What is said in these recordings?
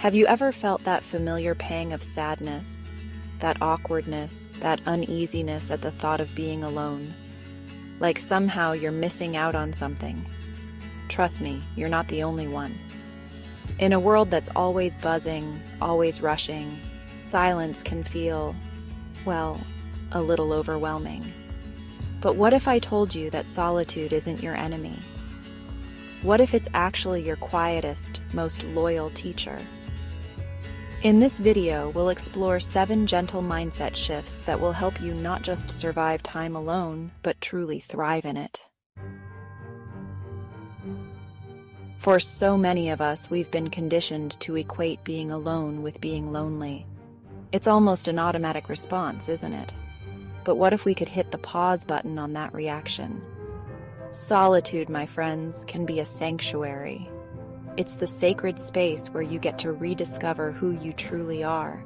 Have you ever felt that familiar pang of sadness, that awkwardness, that uneasiness at the thought of being alone? Like somehow you're missing out on something. Trust me, you're not the only one. In a world that's always buzzing, always rushing, silence can feel, well, a little overwhelming. But what if I told you that solitude isn't your enemy? What if it's actually your quietest, most loyal teacher? In this video, we'll explore 7 gentle mindset shifts that will help you not just survive time alone, but truly thrive in it. For so many of us, we've been conditioned to equate being alone with being lonely. It's almost an automatic response, isn't it? But what if we could hit the pause button on that reaction? Solitude, my friends, can be a sanctuary. It's the sacred space where you get to rediscover who you truly are,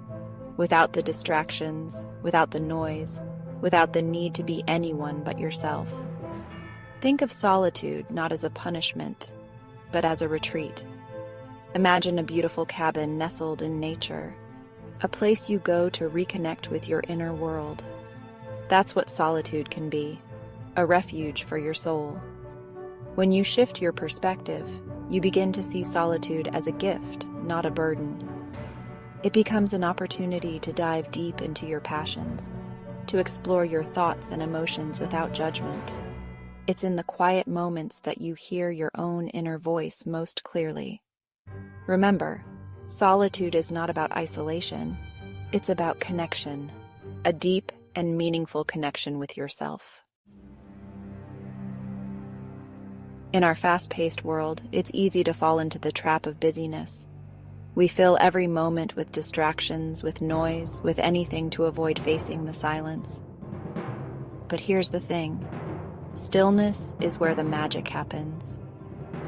without the distractions, without the noise, without the need to be anyone but yourself. Think of solitude not as a punishment, but as a retreat. Imagine a beautiful cabin nestled in nature, a place you go to reconnect with your inner world. That's what solitude can be, a refuge for your soul. When you shift your perspective, you begin to see solitude as a gift, not a burden. It becomes an opportunity to dive deep into your passions, to explore your thoughts and emotions without judgment. It's in the quiet moments that you hear your own inner voice most clearly. Remember, solitude is not about isolation, it's about connection, a deep and meaningful connection with yourself. In our fast-paced world, it's easy to fall into the trap of busyness. We fill every moment with distractions, with noise, with anything to avoid facing the silence. But here's the thing. Stillness is where the magic happens.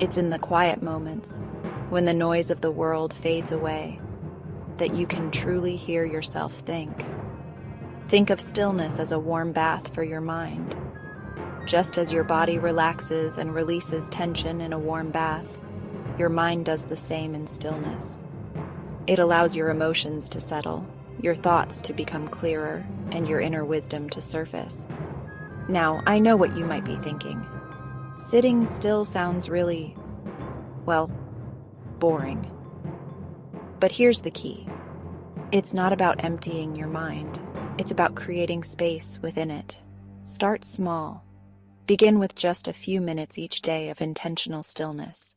It's in the quiet moments, when the noise of the world fades away, that you can truly hear yourself think. Think of stillness as a warm bath for your mind. Just as your body relaxes and releases tension in a warm bath, your mind does the same in stillness. It allows your emotions to settle, your thoughts to become clearer, and your inner wisdom to surface. Now, I know what you might be thinking. Sitting still sounds really, well, boring. But here's the key. It's not about emptying your mind. It's about creating space within it. Start small. Begin with just a few minutes each day of intentional stillness.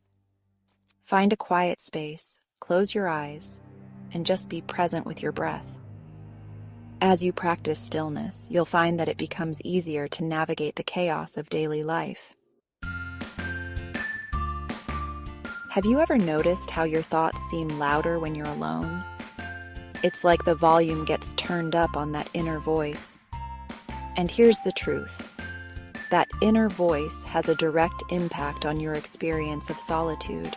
Find a quiet space, close your eyes, and just be present with your breath. As you practice stillness, you'll find that it becomes easier to navigate the chaos of daily life. Have you ever noticed how your thoughts seem louder when you're alone? It's like the volume gets turned up on that inner voice. And here's the truth. That inner voice has a direct impact on your experience of solitude.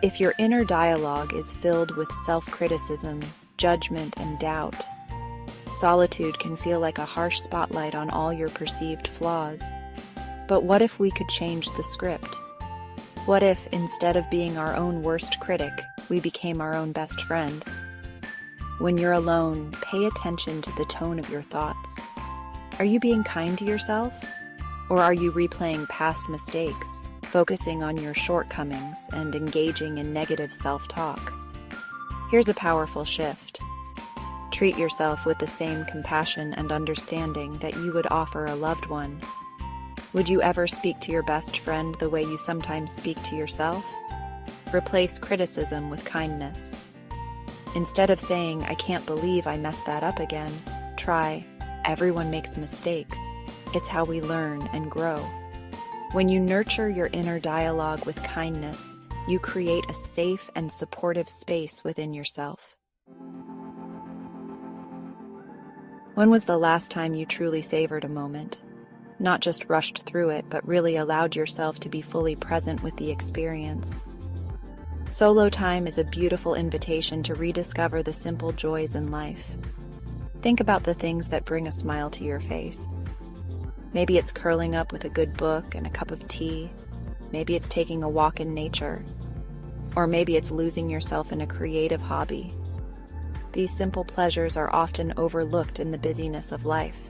If your inner dialogue is filled with self-criticism, judgment, and doubt, solitude can feel like a harsh spotlight on all your perceived flaws. But what if we could change the script? What if, instead of being our own worst critic, we became our own best friend? When you're alone, pay attention to the tone of your thoughts. Are you being kind to yourself? Or are you replaying past mistakes, focusing on your shortcomings, and engaging in negative self-talk? Here's a powerful shift. Treat yourself with the same compassion and understanding that you would offer a loved one. Would you ever speak to your best friend the way you sometimes speak to yourself? Replace criticism with kindness. Instead of saying, "I can't believe I messed that up again," try, "Everyone makes mistakes. It's how we learn and grow." When you nurture your inner dialogue with kindness, you create a safe and supportive space within yourself. When was the last time you truly savored a moment? Not just rushed through it, but really allowed yourself to be fully present with the experience. Solo time is a beautiful invitation to rediscover the simple joys in life. Think about the things that bring a smile to your face. Maybe it's curling up with a good book and a cup of tea. Maybe it's taking a walk in nature. Or maybe it's losing yourself in a creative hobby. These simple pleasures are often overlooked in the busyness of life,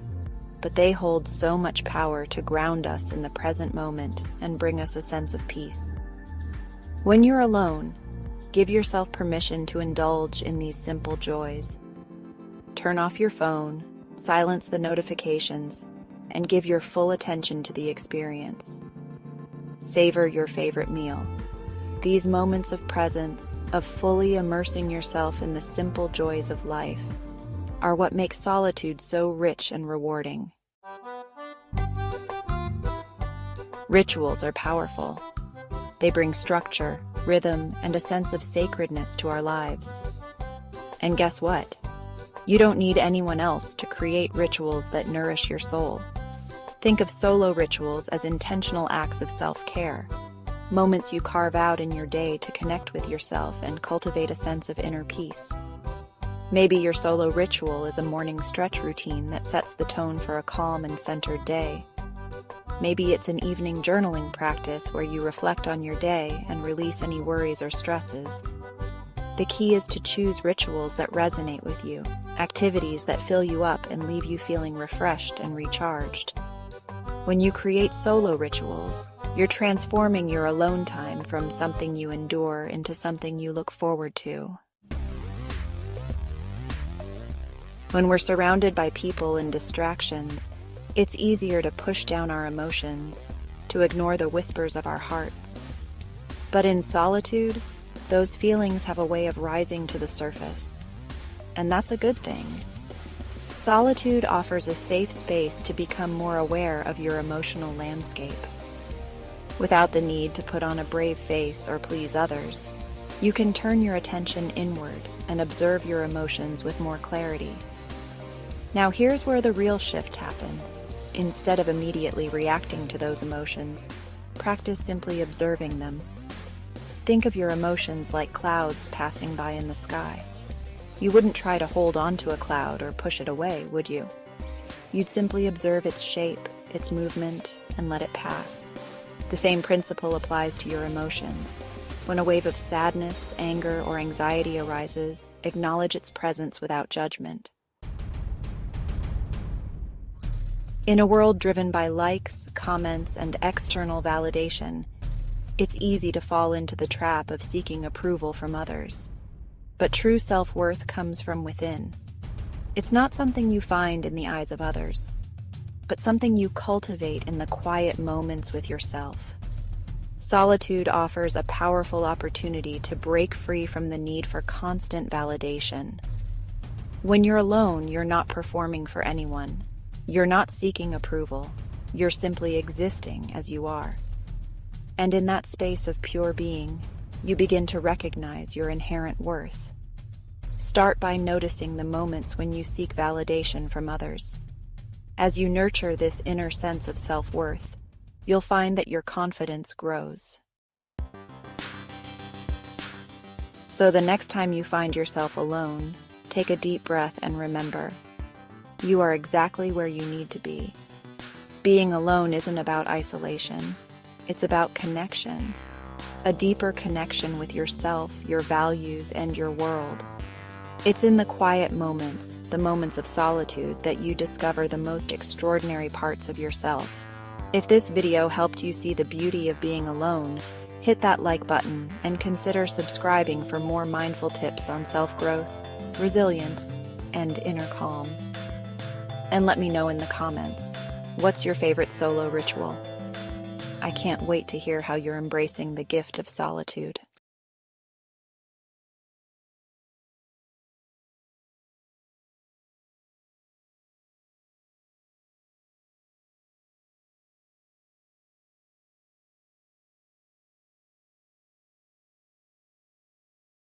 but they hold so much power to ground us in the present moment and bring us a sense of peace. When you're alone, give yourself permission to indulge in these simple joys. Turn off your phone, silence the notifications, and give your full attention to the experience. Savor your favorite meal. These moments of presence, of fully immersing yourself in the simple joys of life, are what make solitude so rich and rewarding. Rituals are powerful. They bring structure, rhythm, and a sense of sacredness to our lives. And guess what? You don't need anyone else to create rituals that nourish your soul. Think of solo rituals as intentional acts of self-care, moments you carve out in your day to connect with yourself and cultivate a sense of inner peace. Maybe your solo ritual is a morning stretch routine that sets the tone for a calm and centered day. Maybe it's an evening journaling practice where you reflect on your day and release any worries or stresses. The key is to choose rituals that resonate with you, activities that fill you up and leave you feeling refreshed and recharged. When you create solo rituals, you're transforming your alone time from something you endure into something you look forward to. When we're surrounded by people and distractions, it's easier to push down our emotions, to ignore the whispers of our hearts. But in solitude, those feelings have a way of rising to the surface. And that's a good thing. Solitude offers a safe space to become more aware of your emotional landscape. Without the need to put on a brave face or please others, you can turn your attention inward and observe your emotions with more clarity. Now here's where the real shift happens. Instead of immediately reacting to those emotions, practice simply observing them. Think of your emotions like clouds passing by in the sky. You wouldn't try to hold on to a cloud or push it away, would you? You'd simply observe its shape, its movement, and let it pass. The same principle applies to your emotions. When a wave of sadness, anger, or anxiety arises, acknowledge its presence without judgment. In a world driven by likes, comments, and external validation, it's easy to fall into the trap of seeking approval from others. But true self-worth comes from within. It's not something you find in the eyes of others, but something you cultivate in the quiet moments with yourself. Solitude offers a powerful opportunity to break free from the need for constant validation. When you're alone, you're not performing for anyone. You're not seeking approval. You're simply existing as you are. And in that space of pure being, you begin to recognize your inherent worth. Start by noticing the moments when you seek validation from others. As you nurture this inner sense of self-worth, you'll find that your confidence grows. So the next time you find yourself alone, take a deep breath and remember, you are exactly where you need to be. Being alone isn't about isolation. It's about connection. A deeper connection with yourself, your values, and your world. It's in the quiet moments, the moments of solitude, that you discover the most extraordinary parts of yourself. If this video helped you see the beauty of being alone, hit that like button and consider subscribing for more mindful tips on self-growth, resilience, and inner calm. And let me know in the comments, what's your favorite solo ritual? I can't wait to hear how you're embracing the gift of solitude.